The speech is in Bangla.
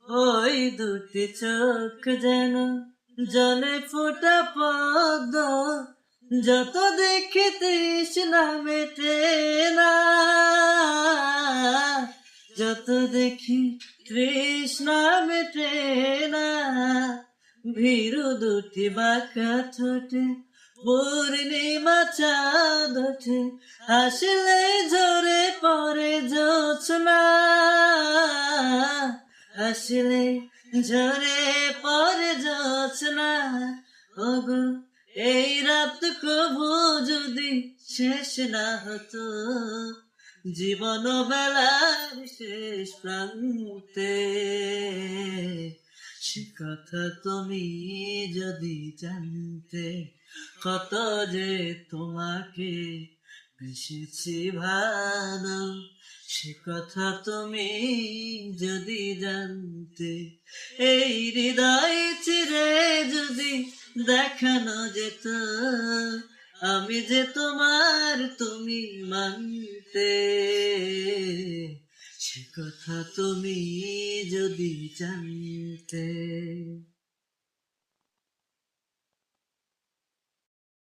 ওই দুটি চোখ যেন জলে ফোটা পদ্ম, যত দেখি তৃষ্ণা মেটে না, যত দেখি তৃষ্ণা মেটে না। ভীরু দুটি বাঁকা ঠোঁটে পূর্ণিমা চাঁদ ওঠে, হাসলে ঝরে পড়ে জোছনা, আসলে ঝরে পড়ে জোছনা। ওগো এই রাত কবু যদি শেষ না হতো, জীবন বেলার শেষ প্রান্তে, সে কথা তুমি যদি জানতে, কত যে তোমাকে বেসেছি ভালো, সে কথা তুমি যদি জানতে। এই হৃদয় চিরে যদি দেখানো যেত, আমি যে তোমার তুমি মানতে, সে কথা তুমি যদি জানতে।